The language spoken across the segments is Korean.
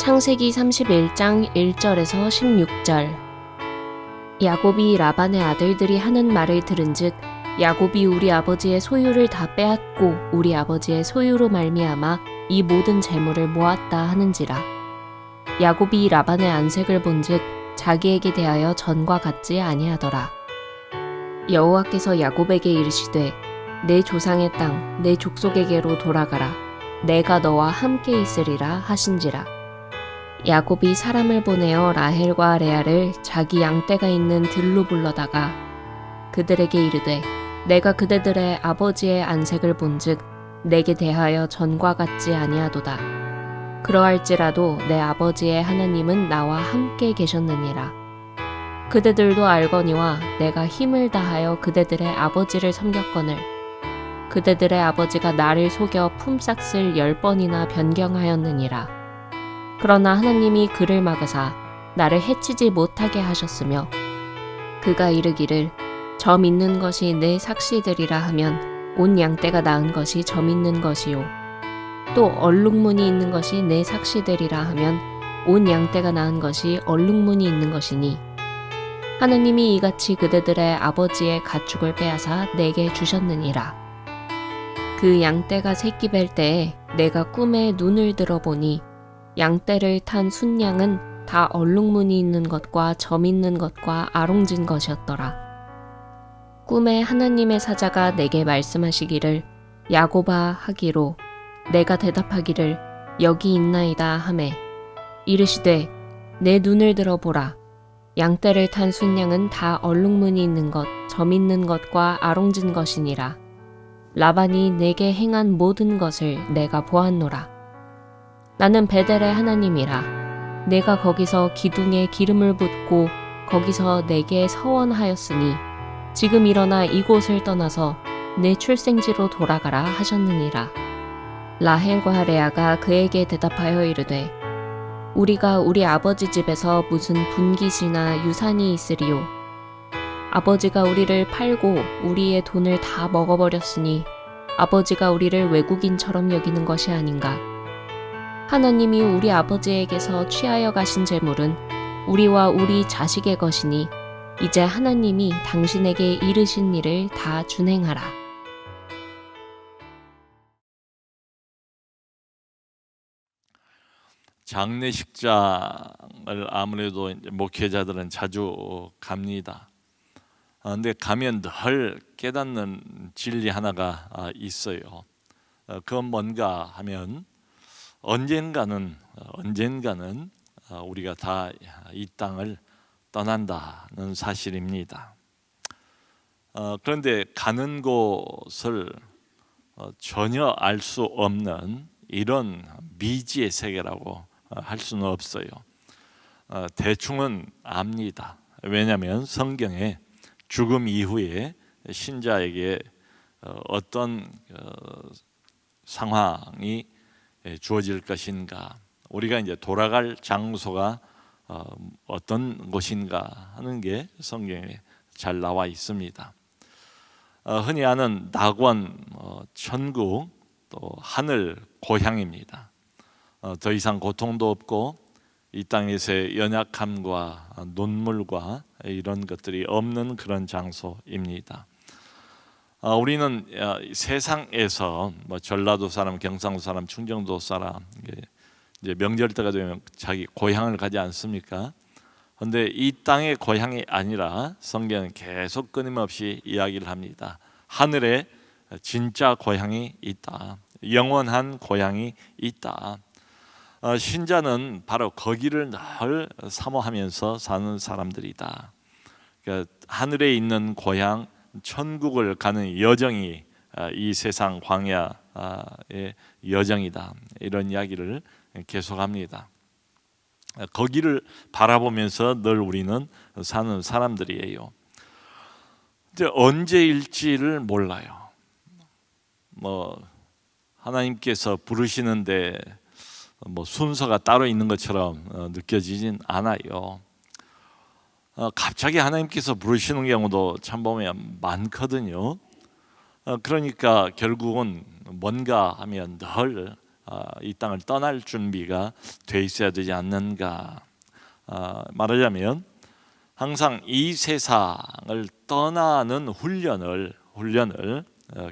창세기 31장 1절에서 16절. 야곱이 라반의 아들들이 하는 말을 들은즉 야곱이 우리 아버지의 소유를 다 빼앗고 우리 아버지의 소유로 말미암아 이 모든 재물을 모았다 하는지라. 야곱이 라반의 안색을 본즉 자기에게 대하여 전과 같지 아니하더라. 여호와께서 야곱에게 이르시되 내 조상의 땅 내 족속에게로 돌아가라. 내가 너와 함께 있으리라 하신지라. 야곱이 사람을 보내어 라헬과 레아를 자기 양떼가 있는 들로 불러다가 그들에게 이르되 내가 그대들의 아버지의 안색을 본즉 내게 대하여 전과 같지 아니하도다. 그러할지라도 내 아버지의 하나님은 나와 함께 계셨느니라. 그대들도 알거니와 내가 힘을 다하여 그대들의 아버지를 섬겼거늘 그대들의 아버지가 나를 속여 품삯을 10번이나 변경하였느니라. 그러나 하나님이 그를 막으사 나를 해치지 못하게 하셨으며 그가 이르기를 저 믿는 것이 내 삭시되리라 하면 온 양떼가 낳은 것이 저 믿는 것이요 또 얼룩무늬 있는 것이 내 삭시되리라 하면 온 양떼가 낳은 것이 얼룩무늬 있는 것이니 하나님이 이같이 그대들의 아버지의 가축을 빼앗아 내게 주셨느니라. 그 양떼가 새끼 뵐 때에 내가 꿈에 눈을 들어보니 양떼를 탄 순양은 다 얼룩무늬 있는 것과 점 있는 것과 아롱진 것이었더라. 꿈에 하나님의 사자가 내게 말씀하시기를 야곱아 하기로 내가 대답하기를 여기 있나이다 하매 이르시되 내 눈을 들어보라. 양떼를 탄 순양은 다 얼룩무늬 있는 것, 점 있는 것과 아롱진 것이니라. 라반이 내게 행한 모든 것을 내가 보았노라. 나는 베델의 하나님이라. 내가 거기서 기둥에 기름을 붓고 거기서 내게 서원하였으니 지금 일어나 이곳을 떠나서 내 출생지로 돌아가라 하셨느니라. 라헬과 레아가 그에게 대답하여 이르되 우리가 우리 아버지 집에서 무슨 분깃이나 유산이 있으리요. 아버지가 우리를 팔고 우리의 돈을 다 먹어버렸으니 아버지가 우리를 외국인처럼 여기는 것이 아닌가. 하나님이 우리 아버지에게서 취하여 가신 재물은 우리와 우리 자식의 것이니 이제 하나님이 당신에게 이르신 일을 다 준행하라. 장례식장을 아무래도 이제 목회자들은 자주 갑니다. 근데 가면 늘 깨닫는 진리 하나가 있어요. 그건 뭔가 하면 언젠가는 우리가 다 이 땅을 떠난다는 사실입니다. 그런데 가는 곳을 전혀 알 수 없는 이런 미지의 세계라고 할 수는 없어요. 대충은 압니다. 왜냐하면 성경에 죽음 이후에 신자에게 어떤 상황이 주어질 것인가, 우리가 이제 돌아갈 장소가 어떤 곳인가 하는 게 성경에 잘 나와 있습니다. 흔히 아는 낙원, 천국, 또 하늘 고향입니다. 더 이상 고통도 없고 이 땅에서의 연약함과 눈물과 이런 것들이 없는 그런 장소입니다. 우리는 세상에서 전라도 사람, 경상도 사람, 충청도 사람 이제 명절 때가 되면 자기 고향을 가지 않습니까? 그런데 이 땅의 고향이 아니라 성경은 계속 끊임없이 이야기를 합니다. 하늘에 진짜 고향이 있다. 영원한 고향이 있다. 신자는 바로 거기를 늘 사모하면서 사는 사람들이다. 그러니까 하늘에 있는 고향, 천국을 가는 여정이 이 세상 광야의 여정이다. 이런 이야기를 계속합니다. 거기를 바라보면서 늘 우리는 사는 사람들이에요. 이제 언제일지를 몰라요. 하나님께서 부르시는데 순서가 따로 있는 것처럼 느껴지진 않아요. 갑자기 하나님께서 부르시는 경우도 참 보면 많거든요. 그러니까 결국은 뭔가 하면 늘 이 땅을 떠날 준비가 돼 있어야 되지 않는가. 말하자면 항상 이 세상을 떠나는 훈련을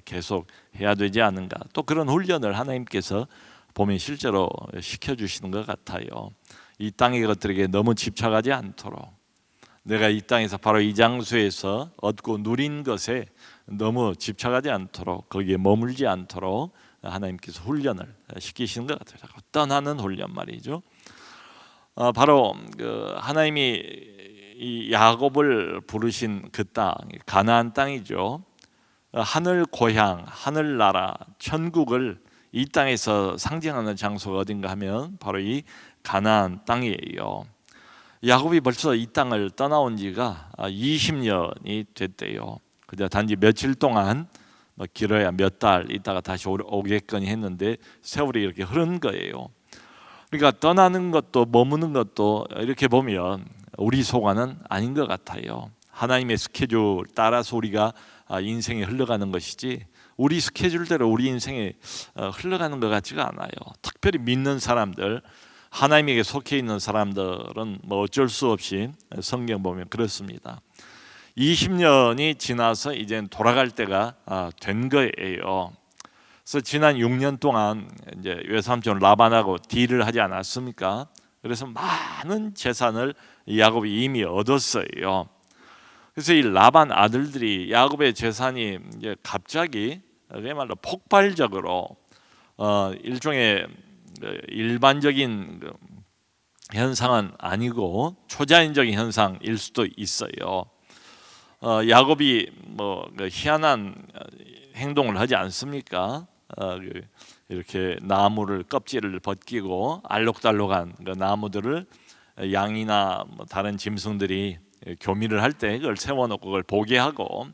계속 해야 되지 않는가. 또 그런 훈련을 하나님께서 보면 실제로 시켜주시는 것 같아요. 이 땅의 것들에게 너무 집착하지 않도록, 내가 이 땅에서 바로 이 장소에서 얻고 누린 것에 너무 집착하지 않도록, 거기에 머물지 않도록 하나님께서 훈련을 시키시는 것 같아요. 떠나는 훈련 말이죠. 바로 하나님이 이 야곱을 부르신 그 땅, 가나안 땅이죠. 하늘 고향, 하늘 나라, 천국을 이 땅에서 상징하는 장소가 어딘가 하면 바로 이 가나안 땅이에요. 야곱이 벌써 이 땅을 떠나온 지가 20년이 됐대요. 그저 단지 며칠 동안 길어야 몇 달 있다가 다시 오겠거니 했는데 세월이 이렇게 흐른 거예요. 그러니까 떠나는 것도 머무는 것도 이렇게 보면 우리 소관은 아닌 것 같아요. 하나님의 스케줄 따라서 우리가 인생이 흘러가는 것이지 우리 스케줄대로 우리 인생이 흘러가는 것 같지가 않아요. 특별히 믿는 사람들, 하나님에게 속해 있는 사람들은 뭐 어쩔 수 없이 성경 보면 그렇습니다. 20년이 지나서 이제 돌아갈 때가 된 거예요. 그래서 지난 6년 동안 이제 외삼촌 라반하고 딜을 하지 않았습니까? 그래서 많은 재산을 야곱이 이미 얻었어요. 그래서 이 라반 아들들이 야곱의 재산이 이제 갑자기 그야말로 폭발적으로 일종의 일반적인 현상은 아니고 초자연적인 현상일 수도 있어요. 야곱이 뭐 희한한 행동을 하지 않습니까? 이렇게 나무를 껍질을 벗기고 알록달록한 그 나무들을 양이나 뭐 다른 짐승들이 교미를 할 때 그걸 세워놓고 그걸 보게 하고,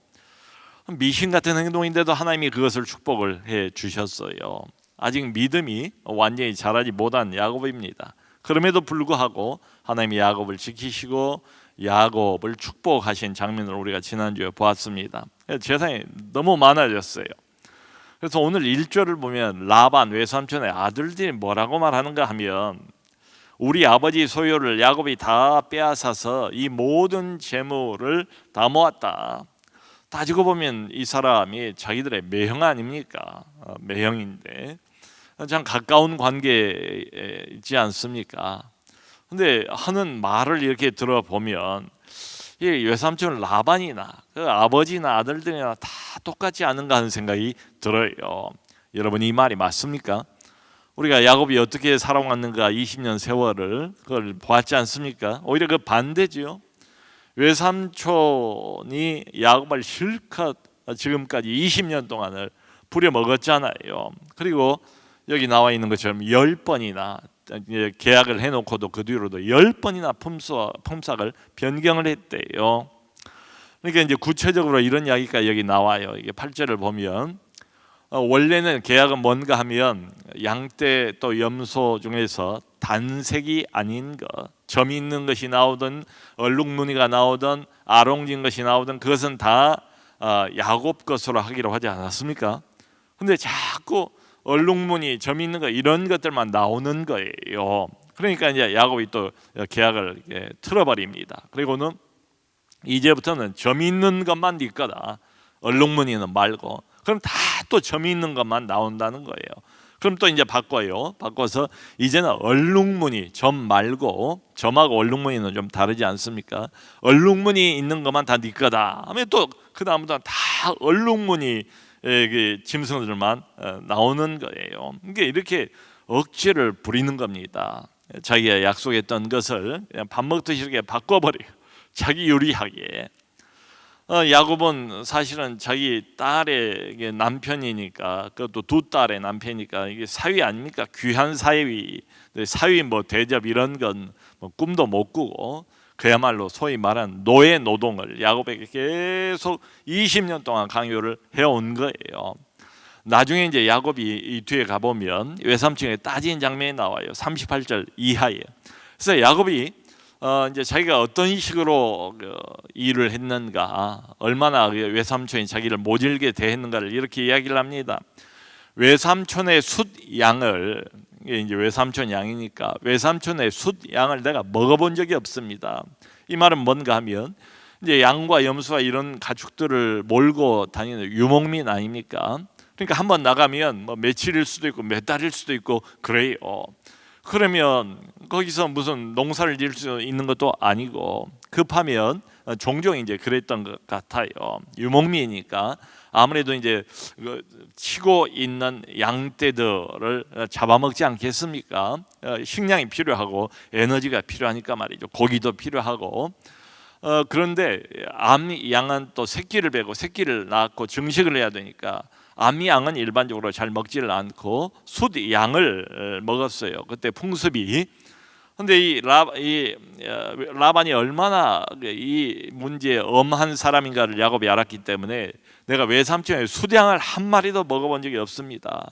미신 같은 행동인데도 하나님이 그것을 축복을 해 주셨어요. 아직 믿음이 완전히 자라지 못한 야곱입니다. 그럼에도 불구하고 하나님이 야곱을 지키시고 야곱을 축복하신 장면을 우리가 지난주에 보았습니다. 재산이 너무 많아졌어요. 그래서 오늘 1절을 보면 라반 외삼촌의 아들들이 뭐라고 말하는가 하면, 우리 아버지 소유를 야곱이 다 빼앗아서 이 모든 재물을 다 모았다. 따지고 보면 이 사람이 자기들의 매형 아닙니까? 매형인데 참 가까운 관계이지 않습니까? 근데 하는 말을 이렇게 들어보면 이 외삼촌 라반이나 그 아버지나 아들들이나 다 똑같지 않은가 하는 생각이 들어요. 여러분, 이 말이 맞습니까? 우리가 야곱이 어떻게 살아왔는가 20년 세월을 그걸 보았지 않습니까? 오히려 그 반대지요. 외삼촌이 야곱을 실컷 지금까지 20년 동안을 부려먹었잖아요. 그리고 여기 나와 있는 것처럼 10번이나 계약을 해놓고도 그 뒤로도 10번이나 품삯을 변경을 했대요. 그러니까 이제 구체적으로 이런 이야기가 여기 나와요. 이게 8절을 보면 원래는 계약은 뭔가 하면 양떼 또 염소 중에서 단색이 아닌 것, 점 있는 것이 나오든 얼룩무늬가 나오든 아롱진 것이 나오든 그것은 다 야곱 것으로 하기로 하지 않았습니까? 근데 자꾸 얼룩무늬, 점 있는 거 이런 것들만 나오는 거예요. 그러니까 이제 야곱이 또 계약을 틀어버립니다. 그리고는 이제부터는 점 있는 것만 네 거다, 얼룩무늬는 말고. 그럼 다 또 점이 있는 것만 나온다는 거예요. 그럼 또 이제 바꿔서 이제는 얼룩무늬, 점 말고, 점하고 얼룩무늬는 좀 다르지 않습니까? 얼룩무늬 있는 것만 다 네 거다 하면 또 그 다음부터는 다 얼룩무늬 짐승들만 나오는 거예요. 이게 이렇게 억지를 부리는 겁니다. 자기가 약속했던 것을 그냥 밥 먹듯이 이렇게 바꿔버려요. 자기 유리하게. 야곱은 사실은 자기 딸의 남편이니까, 그것도 두 딸의 남편이니까 이게 사위 아닙니까? 귀한 사위, 사위 뭐 대접 이런 건 뭐 꿈도 못 꾸고, 그야말로 소위 말한 노예 노동을 야곱에게 계속 20년 동안 강요를 해온 거예요. 나중에 이제 야곱이 이 뒤에 가보면 외삼촌에 따진 장면이 나와요. 38절 이하에. 그래서 야곱이 이제 자기가 어떤 식으로 일을 했는가, 얼마나 외삼촌이 자기를 모질게 대했는가를 이렇게 이야기를 합니다. 외삼촌의 숫 양을, 이게 이제 외삼촌 양이니까 외삼촌의 숫 양을 내가 먹어본 적이 없습니다. 이 말은 뭔가 하면 이제 양과 염소와 이런 가축들을 몰고 다니는 유목민 아닙니까? 그러니까 한번 나가면 뭐 며칠일 수도 있고 몇 달일 수도 있고 그래요. 그러면 거기서 무슨 농사를 지을 수 있는 것도 아니고 급하면 종종 이제 그랬던 것 같아요. 유목민이니까 아무래도 이제 치고 있는 양떼들을 잡아먹지 않겠습니까? 식량이 필요하고 에너지가 필요하니까 말이죠. 고기도 필요하고. 그런데 암양은 또 새끼를 베고 새끼를 낳고 증식을 해야 되니까 암양은 일반적으로 잘 먹지를 않고 숫양을 먹었어요. 그때 풍습이. 근데 이 라반이 얼마나 이 문제에 엄한 사람인가를 야곱이 알았기 때문에 내가 외삼촌의 숫양을 한 마리도 먹어본 적이 없습니다.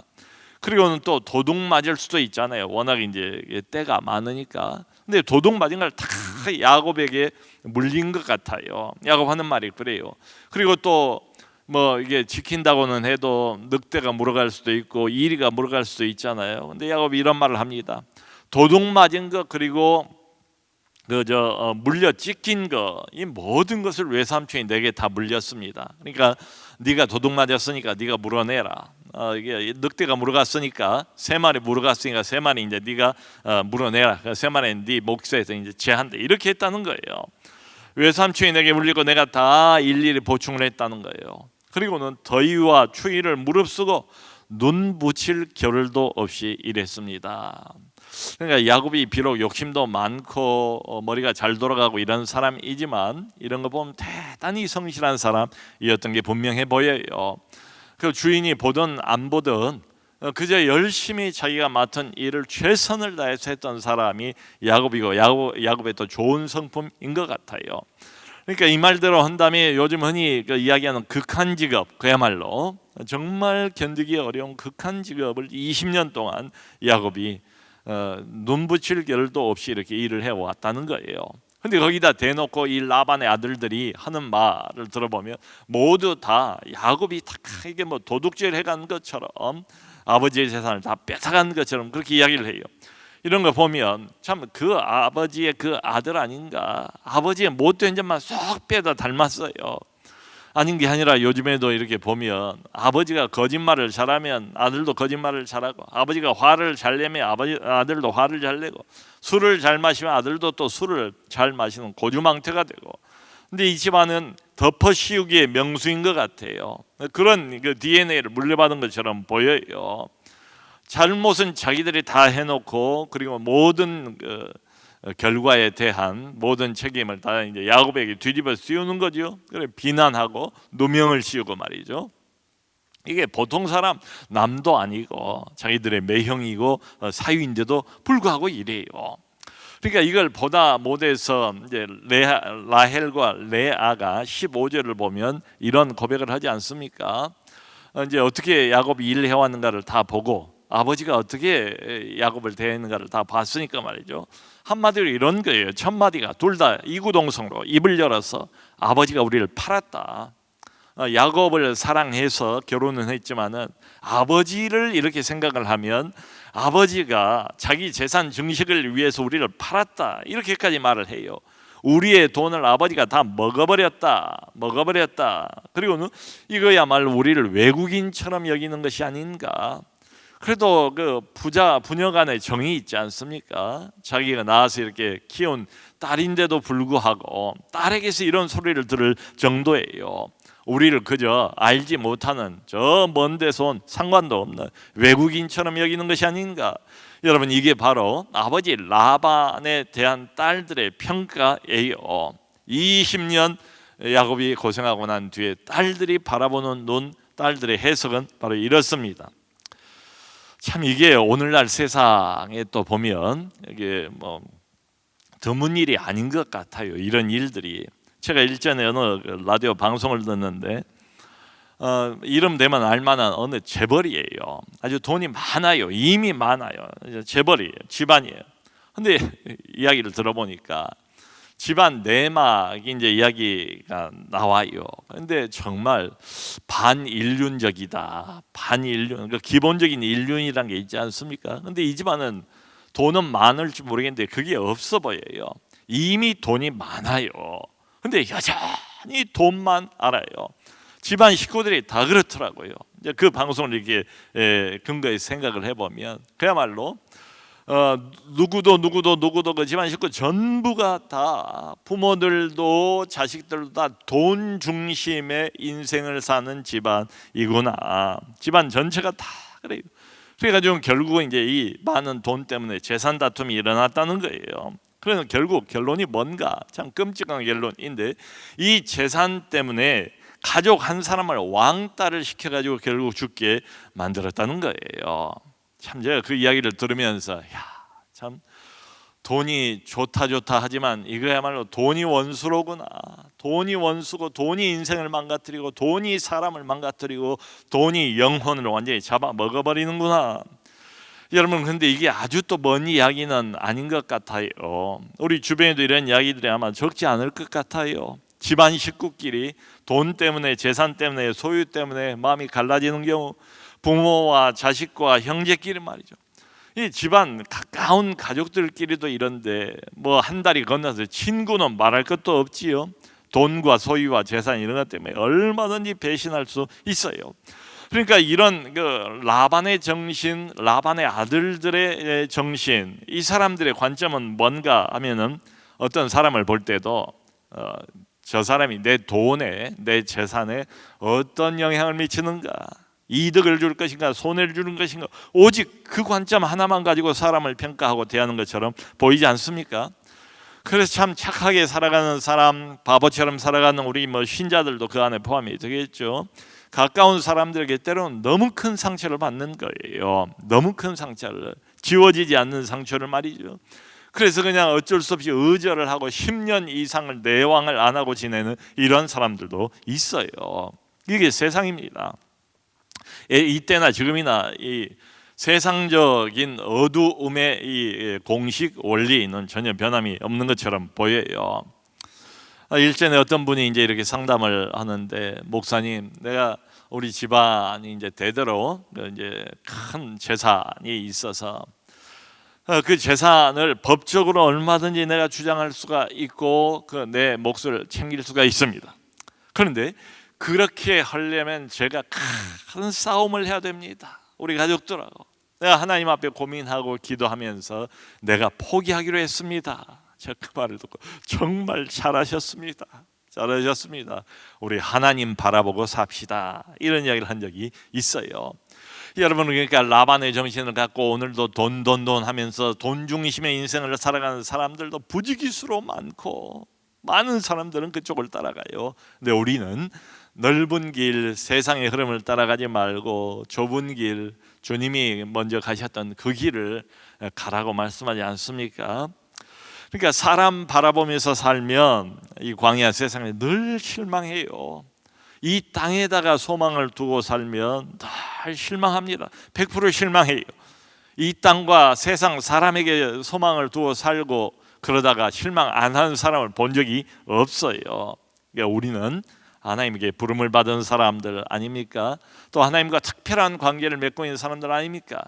그리고는 또 도둑 맞을 수도 있잖아요. 워낙 이제 때가 많으니까. 근데 도둑 맞은 걸 다 야곱에게 물린 것 같아요. 야곱 하는 말이 그래요. 그리고 또 뭐 이게 지킨다고는 해도 늑대가 물어갈 수도 있고 이리가 물어갈 수도 있잖아요. 근데 야곱이 이런 말을 합니다. 도둑 맞은 거 그리고 물려 찢긴 거 이 모든 것을 외삼촌이 내게 다 물렸습니다. 그러니까 네가 도둑 맞았으니까 네가 물어내라. 이게 늑대가 물어갔으니까 세 마리 물어갔으니까 세 마리 이제 네가 물어내라. 세 마리는 네 몫에서 이제 제한돼. 이렇게 했다는 거예요. 외삼촌이 내게 물리고 내가 다 일일이 보충을 했다는 거예요. 그리고는 더위와 추위를 무릅쓰고 눈 붙일 겨를도 없이 일했습니다. 그러니까 야곱이 비록 욕심도 많고 머리가 잘 돌아가고 이런 사람이지만 이런 거 보면 대단히 성실한 사람이었던 게 분명해 보여요. 그 주인이 보든 안 보든 그저 열심히 자기가 맡은 일을 최선을 다해서 했던 사람이 야곱이고 야곱의 또 좋은 성품인 것 같아요. 그러니까 이 말대로 한다면 요즘 흔히 이야기하는 극한 직업, 그야말로 정말 견디기 어려운 극한 직업을 20년 동안 야곱이 눈 붙일 겨를도 없이 이렇게 일을 해왔다는 거예요. 근데 거기다 대놓고 이 라반의 아들들이 하는 말을 들어보면 모두 다 야곱이 다 이게 뭐 도둑질 해간 것처럼 아버지의 재산을 다 뺏어간 것처럼 그렇게 이야기를 해요. 이런 거 보면 참 그 아버지의 그 아들 아닌가, 아버지의 못된 점만 쏙 빼다 닮았어요. 아닌 게 아니라 요즘에도 이렇게 보면 아버지가 거짓말을 잘하면 아들도 거짓말을 잘하고, 아버지가 화를 잘 내면 아들도 화를 잘 내고, 술을 잘 마시면 아들도 또 술을 잘 마시는 고주망태가 되고. 근데 이 집안은 덮어씌우기의 명수인 것 같아요. 그런 그 DNA를 물려받은 것처럼 보여요. 잘못은 자기들이 다 해놓고 그리고 모든 결과에 대한 모든 책임을 다 이제 야곱에게 뒤집어 씌우는 거죠. 그래 비난하고 누명을 씌우고 말이죠. 이게 보통 사람 남도 아니고 자기들의 매형이고 사위인데도 불구하고 이래요. 그러니까 이걸 보다 못해서 이제 라헬과 레아가 15절을 보면 이런 고백을 하지 않습니까? 이제 어떻게 야곱이 일을 해왔는가를 다 보고 아버지가 어떻게 야곱을 대했는가를 다 봤으니까 말이죠. 한마디로 이런 거예요. 첫마디가 둘 다 이구동성으로 입을 열어서 아버지가 우리를 팔았다. 야곱을 사랑해서 결혼은 했지만은 아버지를 이렇게 생각을 하면 아버지가 자기 재산 증식을 위해서 우리를 팔았다. 이렇게까지 말을 해요. 우리의 돈을 아버지가 다 먹어버렸다. 그리고는 이거야말로 우리를 외국인처럼 여기는 것이 아닌가. 그래도 그 부녀 간의 정이 있지 않습니까? 자기가 낳아서 이렇게 키운 딸인데도 불구하고 딸에게서 이런 소리를 들을 정도예요. 우리를 그저 알지 못하는 저 먼 데서 온 상관도 없는 외국인처럼 여기는 것이 아닌가. 여러분, 이게 바로 아버지 라반에 대한 딸들의 평가예요. 20년 야곱이 고생하고 난 뒤에 딸들이 바라보는 눈, 딸들의 해석은 바로 이렇습니다. 참 이게 오늘날 세상에 또 보면 이게 뭐 드문 일이 아닌 것 같아요. 이런 일들이. 제가 일전에 어느 라디오 방송을 듣는데 이름 되면 알만한 어느 재벌이에요. 아주 돈이 많아요. 이미 많아요. 재벌이에요. 집안이에요. 근데 이야기를 들어보니까 집안 내막이 이제 이야기가 나와요. 근데 정말 반인륜적이다. 반인륜, 그러니까 기본적인 인륜이란 게 있지 않습니까? 근데 이 집안은 돈은 많을지 모르겠는데 그게 없어 보여요. 이미 돈이 많아요. 근데 여전히 돈만 알아요. 집안 식구들이 다 그렇더라고요. 이제 그 방송을 이렇게 근거해서 생각을 해보면 그야말로 누구도 그 집안 식구 전부가 다, 부모들도 자식들도 다 돈 중심의 인생을 사는 집안이구나. 집안 전체가 다 그래요. 그래가지고 결국은 이제 이 많은 돈 때문에 재산 다툼이 일어났다는 거예요. 그래서 결국 결론이 뭔가, 참 끔찍한 결론인데, 이 재산 때문에 가족 한 사람을 왕따를 시켜가지고 결국 죽게 만들었다는 거예요. 참 제가 그 이야기를 들으면서 참 돈이 좋다 하지만 이거야말로 돈이 원수로구나. 돈이 원수고, 돈이 인생을 망가뜨리고, 돈이 사람을 망가뜨리고, 돈이 영혼을 완전히 잡아먹어버리는구나. 여러분, 근데 이게 아주 또 먼 이야기는 아닌 것 같아요. 우리 주변에도 이런 이야기들이 아마 적지 않을 것 같아요. 집안 식구끼리 돈 때문에, 재산 때문에, 소유 때문에 마음이 갈라지는 경우, 부모와 자식과 형제끼리 말이죠. 이 집안 가까운 가족들끼리도 이런데, 뭐 한 달이 건너서 친구는 말할 것도 없지요. 돈과 소유와 재산 이런 것 때문에 얼마든지 배신할 수 있어요. 그러니까 이런 그 라반의 정신, 라반의 아들들의 정신, 이 사람들의 관점은 뭔가 하면은, 어떤 사람을 볼 때도 저 사람이 내 돈에, 내 재산에 어떤 영향을 미치는가, 이득을 줄 것인가, 손해를 주는 것인가, 오직 그 관점 하나만 가지고 사람을 평가하고 대하는 것처럼 보이지 않습니까? 그래서 참 착하게 살아가는 사람, 바보처럼 살아가는 우리 뭐 신자들도 그 안에 포함이 되겠죠. 가까운 사람들에게 때로는 너무 큰 상처를 받는 거예요. 너무 큰 상처를, 지워지지 않는 상처를 말이죠. 그래서 그냥 어쩔 수 없이 의절을 하고 10년 이상을 내왕을 안 하고 지내는 이런 사람들도 있어요. 이게 세상입니다. 이때나 지금이나 이 세상적인 어두움의 이 공식 원리는 전혀 변함이 없는 것처럼 보여요. 일전에 어떤 분이 이제 이렇게 상담을 하는데, 목사님, 내가 우리 집안이 이제 대대로 이제 큰 재산이 있어서 그 재산을 법적으로 얼마든지 내가 주장할 수가 있고 그 내 몫을 챙길 수가 있습니다. 그런데 그렇게 하려면 제가 큰 싸움을 해야 됩니다. 우리 가족들하고. 내가 하나님 앞에 고민하고 기도하면서 내가 포기하기로 했습니다. 제가 그 말을 듣고 정말 잘하셨습니다. 우리 하나님 바라보고 삽시다. 이런 이야기를 한 적이 있어요. 여러분, 그러니까 라반의 정신을 갖고 오늘도 돈 하면서 돈 중심의 인생을 살아가는 사람들도 부지기수로 많고, 많은 사람들은 그쪽을 따라가요. 근데 우리는 넓은 길, 세상의 흐름을 따라가지 말고 좁은 길, 주님이 먼저 가셨던 그 길을 가라고 말씀하지 않습니까? 그러니까 사람 바라보면서 살면 이 광야 세상에 늘 실망해요. 이 땅에다가 소망을 두고 살면 늘 실망합니다. 100% 실망해요. 이 땅과 세상, 사람에게 소망을 두고 살고 그러다가 실망 안 하는 사람을 본 적이 없어요. 그러니까 우리는 하나님께 부름을 받은 사람들 아닙니까? 또 하나님과 특별한 관계를 맺고 있는 사람들 아닙니까?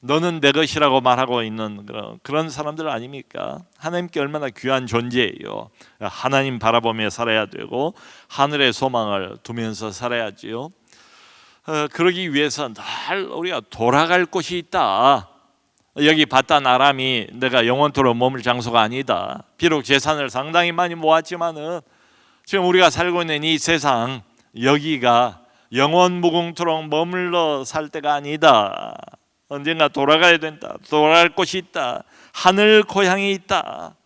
너는 내 것이라고 말하고 있는 그런 사람들 아닙니까? 하나님께 얼마나 귀한 존재예요. 하나님 바라보며 살아야 되고 하늘의 소망을 두면서 살아야지요. 그러기 위해서 늘 우리가 돌아갈 곳이 있다. 여기 바단 아람이 내가 영원토록 머물 장소가 아니다. 비록 재산을 상당히 많이 모았지만은 지금 우리가 살고 있는 이 세상, 여기가 영원 무궁토록 머물러 살 때가 아니다. 언젠가 돌아가야 된다. 돌아갈 곳이 있다. 하늘 고향이 있다.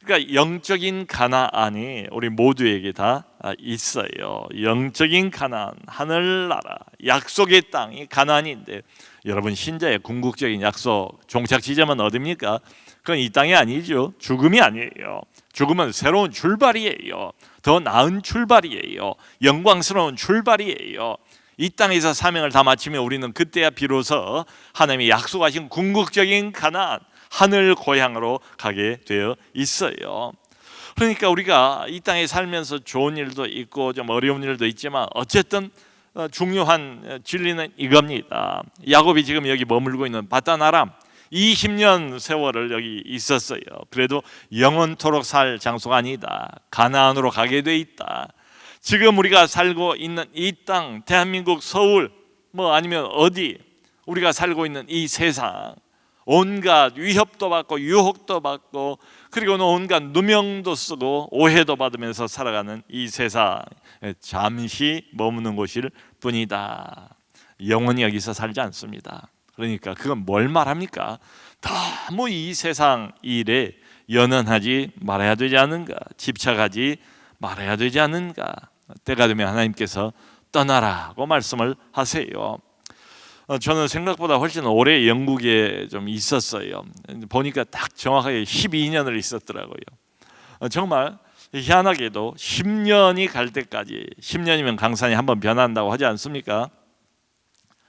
그러니까 영적인 가나안이 우리 모두에게 다 있어요. 영적인 가나안, 하늘나라, 약속의 땅이 가나안인데, 여러분, 신자의 궁극적인 약속 종착 지점은 어디입니까? 그건 이 땅이 아니죠. 죽음이 아니에요. 죽음은 새로운 출발이에요. 더 나은 출발이에요. 영광스러운 출발이에요. 이 땅에서 사명을 다 마치면 우리는 그때야 비로소 하나님이 약속하신 궁극적인 가나안, 하늘 고향으로 가게 되어 있어요. 그러니까 우리가 이 땅에 살면서 좋은 일도 있고 좀 어려운 일도 있지만 어쨌든 중요한 진리는 이겁니다. 야곱이 지금 여기 머물고 있는 바단 아람 20년 세월을 여기 있었어요. 그래도 영원토록 살 장소가 아니다. 가나안으로 가게 돼 있다. 지금 우리가 살고 있는 이 땅, 대한민국 서울 뭐 아니면 어디 우리가 살고 있는 이 세상, 온갖 위협도 받고 유혹도 받고 그리고는 온갖 누명도 쓰고 오해도 받으면서 살아가는 이 세상, 잠시 머무는 곳일 뿐이다. 영원히 여기서 살지 않습니다. 그러니까 그건 뭘 말합니까? 너무 이 세상 일에 연연하지 말아야 되지 않은가, 집착하지 말아야 되지 않는가. 때가 되면 하나님께서 떠나라고 말씀을 하세요. 저는 생각보다 훨씬 오래 영국에 좀 있었어요. 보니까 딱 정확하게 12년을 있었더라고요. 정말 희한하게도 10년이 갈 때까지, 10년이면 강산이 한번 변한다고 하지 않습니까?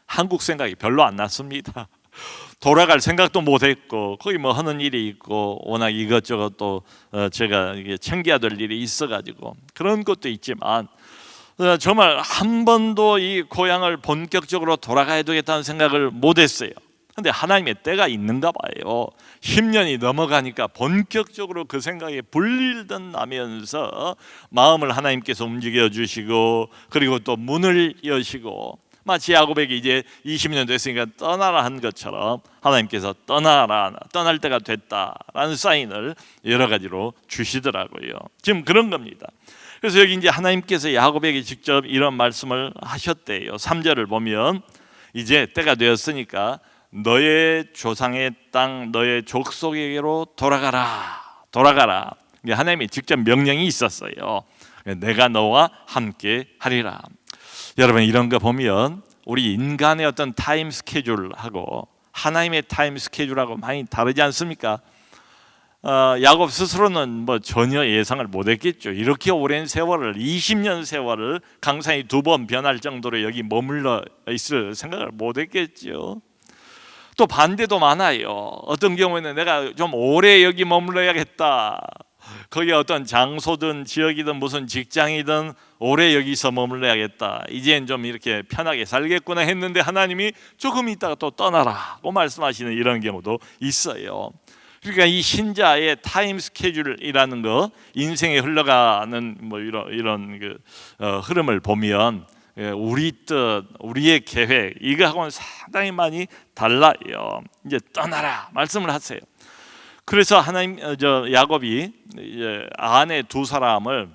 한국 생각이 별로 안 났습니다. 돌아갈 생각도 못했고 거기 뭐 하는 일이 있고 워낙 이것저것 또 제가 챙겨야 될 일이 있어가지고 그런 것도 있지만 정말 한 번도 이 고향을 본격적으로 돌아가야 되겠다는 생각을 못했어요. 근데 하나님의 때가 있는가 봐요. 10년이 넘어가니까 본격적으로 그 생각이 불릴듯 나면서 마음을 하나님께서 움직여 주시고 그리고 또 문을 여시고 마치 야곱에게 이제 20년 됐으니까 떠나라 한 것처럼 하나님께서 떠나라, 떠날 때가 됐다라는 사인을 여러 가지로 주시더라고요. 지금 그런 겁니다. 그래서 여기 이제 하나님께서 야곱에게 직접 이런 말씀을 하셨대요. 3절을 보면 이제 때가 되었으니까 너의 조상의 땅, 너의 족속에게로 돌아가라. 하나님이 직접 명령이 있었어요. 내가 너와 함께 하리라. 여러분 이런 거 보면 우리 인간의 어떤 타임 스케줄하고 하나님의 타임 스케줄하고 많이 다르지 않습니까? 야곱 스스로는 뭐 전혀 예상을 못했겠죠. 이렇게 오랜 세월을 20년 세월을 강산이 2번 변할 정도로 여기 머물러 있을 생각을 못했겠죠. 또 반대도 많아요. 어떤 경우에는 내가 좀 오래 여기 머물러야겠다. 거기 어떤 장소든 지역이든 무슨 직장이든 오래 여기서 머물러야겠다. 이젠 좀 이렇게 편하게 살겠구나 했는데 하나님이 조금 있다가 또 떠나라고 말씀하시는 이런 경우도 있어요. 그러니까 이 신자의 타임 스케줄이라는 거, 인생에 흘러가는 뭐 이런 흐름을 보면 우리 뜻, 우리의 계획 이거하고는 상당히 많이 달라요. 이제 떠나라 말씀을 하세요. 그래서 야곱이 아내 2사람을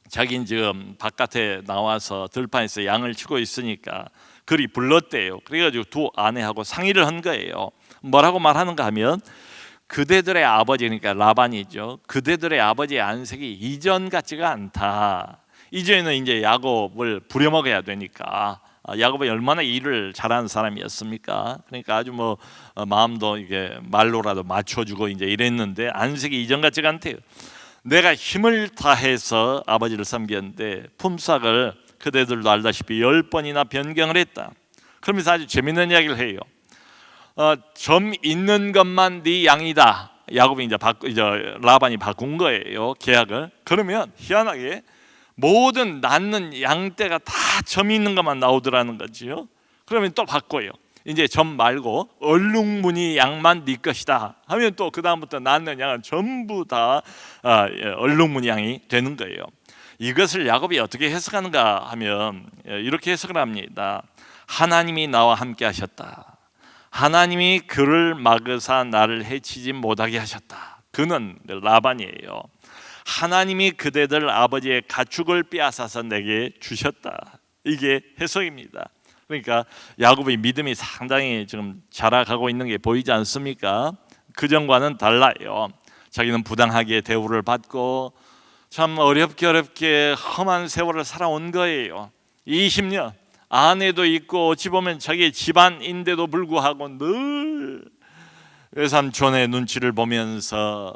자기는 지금 바깥에 나와서 들판에서 양을 치고 있으니까 그리 불렀대요. 그래가지고 2 아내하고 상의를 한 거예요. 뭐라고 말하는가 하면 그대들의 아버지, 그러니까 라반이죠. 그대들의 아버지의 안색이 이전 같지가 않다. 이전에는 이제 야곱을 부려먹어야 되니까 야곱이 얼마나 일을 잘하는 사람이었습니까? 그러니까 아주 뭐 마음도 이게 말로라도 맞춰주고 이제 이랬는데 안색이 이전 같지가 않대요. 내가 힘을 다해서 아버지를 섬겼는데 품삯을 그대들도 알다시피 10번이나 변경을 했다. 그러면서 아주 재밌는 이야기를 해요. 점 있는 것만 네 양이다. 야곱이 이제 라반이 바꾼 거예요, 계약을. 그러면 희한하게 모든 낳는 양떼가 다 점 있는 것만 나오더라는 거지요. 그러면 또 바꿔요. 이제 점 말고 얼룩무늬 양만 네 것이다 하면 또 그 다음부터 낳는 양은 전부 다 얼룩무늬 양이 되는 거예요. 이것을 야곱이 어떻게 해석하는가 하면 이렇게 해석을 합니다. 하나님이 나와 함께 하셨다. 하나님이 그를 막으사 나를 해치지 못하게 하셨다. 그는 라반이에요. 하나님이 그대들 아버지의 가축을 빼앗아서 내게 주셨다. 이게 해석입니다. 그러니까 야곱의 믿음이 상당히 지금 자라가고 있는 게 보이지 않습니까? 그전과는 달라요. 자기는 부당하게 대우를 받고 참 어렵게 험한 세월을 살아온 거예요. 20년 아내도 있고 어찌 보면 자기의 집안인데도 불구하고 늘 외삼촌의 눈치를 보면서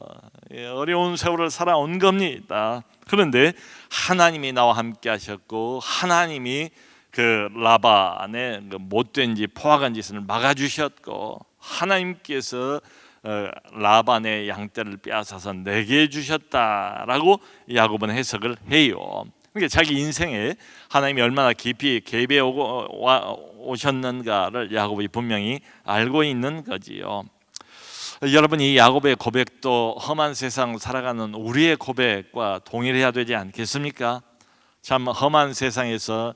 어려운 세월을 살아온 겁니다. 그런데 하나님이 나와 함께 하셨고 하나님이 그 라반의 못된 짓 포악한 짓을 막아주셨고 하나님께서 라반의 양떼를 빼앗아서 내게 주셨다라고 야곱은 해석을 해요. 그러니까 자기 인생에 하나님이 얼마나 깊이 개입해 오셨는가를 야곱이 분명히 알고 있는 거지요. 여러분, 이 야곱의 고백도 험한 세상 살아가는 우리의 고백과 동일해야 되지 않겠습니까? 참 험한 세상에서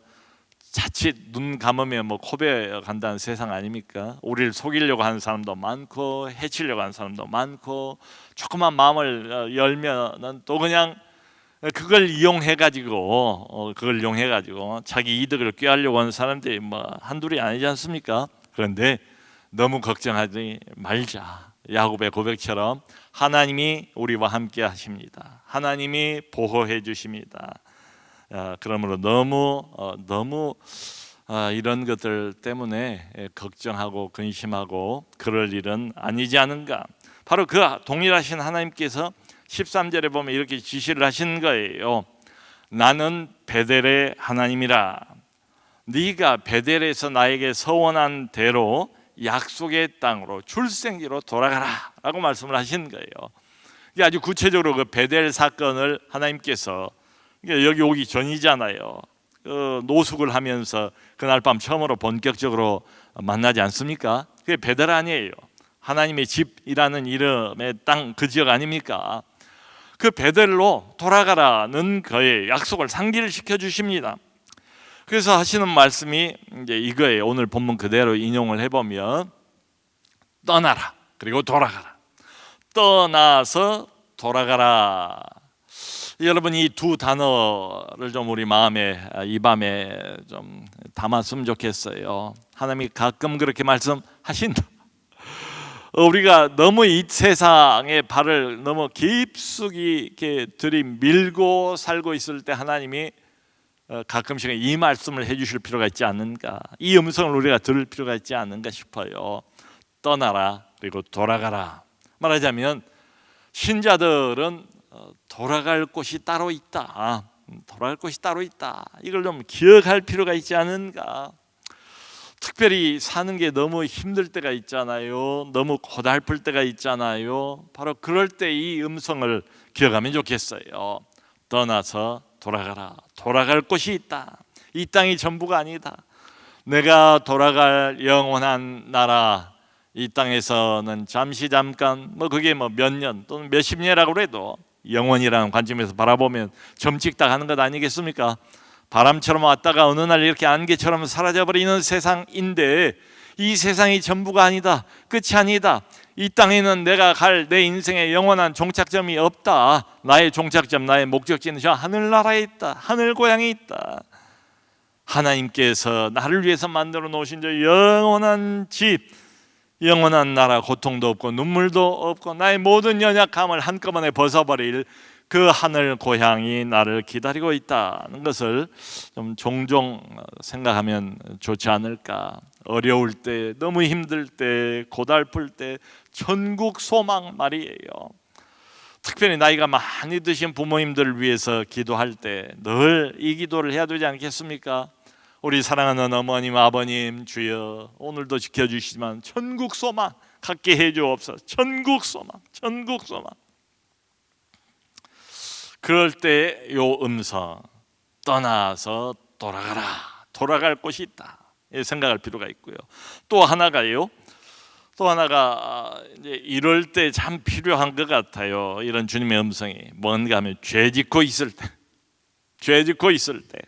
자칫 눈 감으면 코베어 간다는 세상 아닙니까? 우리를 속이려고 하는 사람도 많고 해치려고 하는 사람도 많고, 조그만 마음을 열면은 또 그냥 그걸 이용해 가지고 자기 이득을 꾀하려고 하는 사람들이 한둘이 아니지 않습니까? 그런데 너무 걱정하지 말자. 야곱의 고백처럼 하나님이 우리와 함께 하십니다. 하나님이 보호해 주십니다. 그러므로 너무 이런 것들 때문에 걱정하고 근심하고 그럴 일은 아니지 않은가. 바로 그 동일하신 하나님께서 13절에 보면 이렇게 지시를 하신 거예요. 나는 베델의 하나님이라. 네가 베델에서 나에게 서원한 대로 약속의 땅으로 출생지로 돌아가라 라고 말씀을 하신 거예요. 이게 아주 구체적으로 그 베델 사건을 하나님께서 여기 오기 전이잖아요. 노숙을 하면서 그날 밤 처음으로 본격적으로 만나지 않습니까? 그게 베델 아니에요. 하나님의 집이라는 이름의 땅, 그 지역 아닙니까? 그 베델로 돌아가라는 거에 약속을 상기를 시켜 주십니다. 그래서 하시는 말씀이 이제 이거예요. 오늘 본문 그대로 인용을 해보면 떠나라, 그리고 돌아가라. 떠나서 돌아가라. 여러분, 이 두 단어를 좀 우리 마음에 이 밤에 좀 담았으면 좋겠어요. 하나님이 가끔 그렇게 말씀하신다. 우리가 너무 이 세상의 발을 너무 깊숙이 이렇게 들이밀고 살고 있을 때 하나님이 가끔씩 이 말씀을 해주실 필요가 있지 않는가, 이 음성을 우리가 들을 필요가 있지 않는가 싶어요. 떠나라, 그리고 돌아가라. 말하자면 신자들은 돌아갈 곳이 따로 있다. 돌아갈 곳이 따로 있다. 이걸 좀 기억할 필요가 있지 않은가. 특별히 사는 게 너무 힘들 때가 있잖아요. 너무 고달플 때가 있잖아요. 바로 그럴 때 이 음성을 기억하면 좋겠어요. 떠나서 돌아가라. 돌아갈 곳이 있다. 이 땅이 전부가 아니다. 내가 돌아갈 영원한 나라, 이 땅에서는 잠깐 그게 몇 년 또는 몇십 년이라고 해도 영원이라는 관점에서 바라보면 점찍다 하는 것 아니겠습니까? 바람처럼 왔다가 어느 날 이렇게 안개처럼 사라져버리는 세상인데, 이 세상이 전부가 아니다. 끝이 아니다. 이 땅에는 내가 갈 내 인생의 영원한 종착점이 없다. 나의 종착점, 나의 목적지는 저 하늘나라에 있다. 하늘 고향에 있다. 하나님께서 나를 위해서 만들어 놓으신 저 영원한 집, 영원한 나라, 고통도 없고 눈물도 없고 나의 모든 연약함을 한꺼번에 벗어버릴 그 하늘 고향이 나를 기다리고 있다는 것을 좀 종종 생각하면 좋지 않을까. 어려울 때, 너무 힘들 때, 고달플 때 천국 소망 말이에요. 특별히 나이가 많이 드신 부모님들을 위해서 기도할 때 늘 이 기도를 해야 되지 않겠습니까? 우리 사랑하는 어머님, 아버님, 주여 오늘도 지켜주시지만 천국 소망 갖게 해주옵소서. 천국 소망, 천국 소망. 그럴 때 요 음성, 떠나서 돌아가라. 돌아갈 곳이 있다. 생각할 필요가 있고요. 또 하나가요. 또 하나가 이제 이럴 때 참 필요한 것 같아요. 이런 주님의 음성이 뭔가 하면 죄 짓고 있을 때, 죄 짓고 있을 때.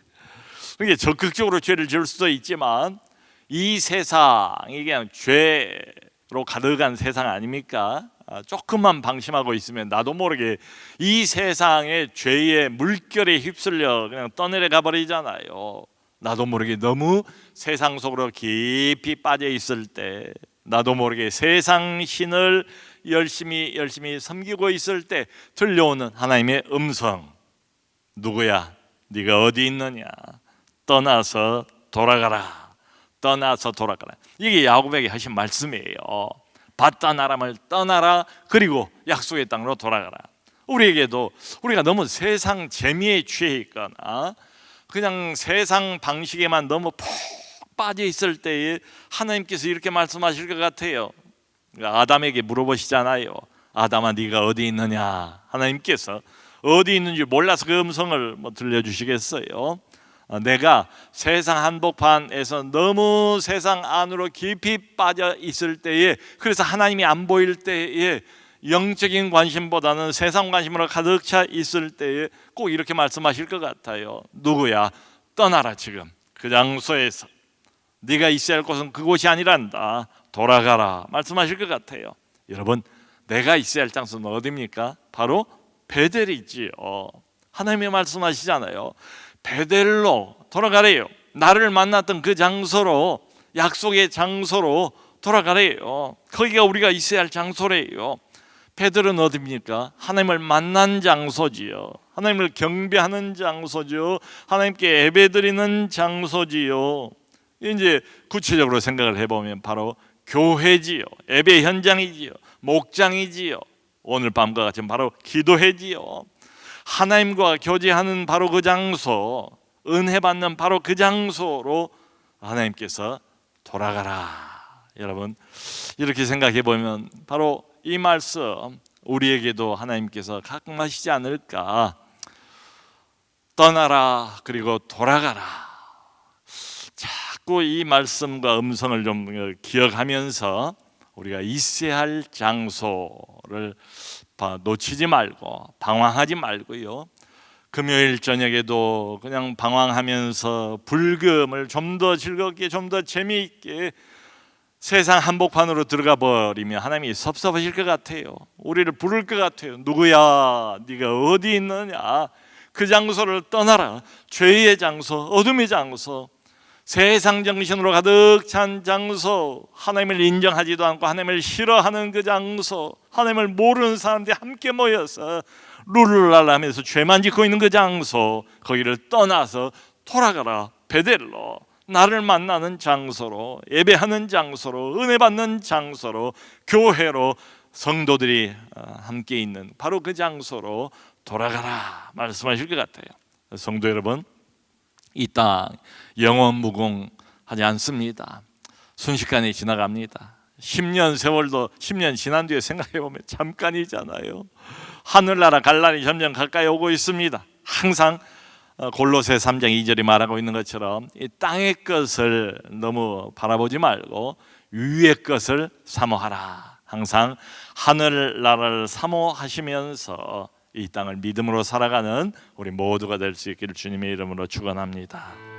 그게 적극적으로 죄를 지을 수도 있지만 이 세상이 그냥 죄로 가득한 세상 아닙니까? 조금만 방심하고 있으면 나도 모르게 이 세상의 죄의 물결에 휩쓸려 그냥 떠내려가 버리잖아요. 나도 모르게 너무 세상 속으로 깊이 빠져 있을 때, 나도 모르게 세상 신을 열심히 섬기고 있을 때 들려오는 하나님의 음성, 누구야? 네가 어디 있느냐? 떠나서 돌아가라. 떠나서 돌아가라. 이게 야곱에게 하신 말씀이에요. 바다 나람을 떠나라. 그리고 약속의 땅으로 돌아가라. 우리에게도 우리가 너무 세상 재미에 취해 있거나 그냥 세상 방식에만 너무 푹 빠져 있을 때에 하나님께서 이렇게 말씀하실 것 같아요. 아담에게 물어보시잖아요. 아담아 네가 어디 있느냐. 하나님께서 어디 있는지 몰라서 그 음성을 들려주시겠어요? 내가 세상 한복판에서 너무 세상 안으로 깊이 빠져 있을 때에, 그래서 하나님이 안 보일 때에 영적인 관심보다는 세상 관심으로 가득 차 있을 때에 꼭 이렇게 말씀하실 것 같아요. 누구야? 떠나라. 지금 그 장소에서 네가 있어야 할 곳은 그곳이 아니란다. 돌아가라 말씀하실 것 같아요. 여러분, 내가 있어야 할 장소는 어디입니까? 바로 베델이지요. 하나님이 말씀하시잖아요. 베델로 돌아가래요. 나를 만났던 그 장소로, 약속의 장소로 돌아가래요. 거기가 우리가 있어야 할 장소래요. 베델은 어디입니까? 하나님을 만난 장소지요. 하나님을 경배하는 장소죠. 하나님께 예배드리는 장소지요. 이제 구체적으로 생각을 해보면 바로 교회지요. 예배 현장이지요. 목장이지요. 오늘 밤과 같이 바로 기도회지요. 하나님과 교제하는 바로 그 장소, 은혜 받는 바로 그 장소로 하나님께서 돌아가라. 여러분, 이렇게 생각해 보면 바로 이 말씀 우리에게도 하나님께서 가끔 하시지 않을까. 떠나라 그리고 돌아가라. 자꾸 이 말씀과 음성을 좀 기억하면서 우리가 있어야 할 장소를 놓치지 말고 방황하지 말고요. 금요일 저녁에도 그냥 방황하면서 불금을 좀 더 즐겁게, 좀 더 재미있게 세상 한복판으로 들어가 버리면 하나님이 섭섭하실 것 같아요. 우리를 부를 것 같아요. 누구야? 네가 어디 있느냐? 그 장소를 떠나라. 죄의 장소, 어둠의 장소, 세상 정신으로 가득 찬 장소, 하나님을 인정하지도 않고 하나님을 싫어하는 그 장소, 하나님을 모르는 사람들이 함께 모여서 룰루랄라 하면서 죄만 짓고 있는 그 장소, 거기를 떠나서 돌아가라. 베델로, 나를 만나는 장소로, 예배하는 장소로, 은혜 받는 장소로, 교회로, 성도들이 함께 있는 바로 그 장소로 돌아가라 말씀하실 것 같아요. 성도 여러분, 이 땅 영원 무궁하지 않습니다. 순식간에 지나갑니다. 10년 세월도 10년 지난 뒤에 생각해 보면 잠깐이잖아요. 하늘나라 갈 날이 점점 가까이 오고 있습니다. 항상 골로새 3장 2절이 말하고 있는 것처럼 이 땅의 것을 너무 바라보지 말고 위의 것을 사모하라. 항상 하늘나라를 사모하시면서 이 땅을 믿음으로 살아가는 우리 모두가 될 수 있기를 주님의 이름으로 축원합니다.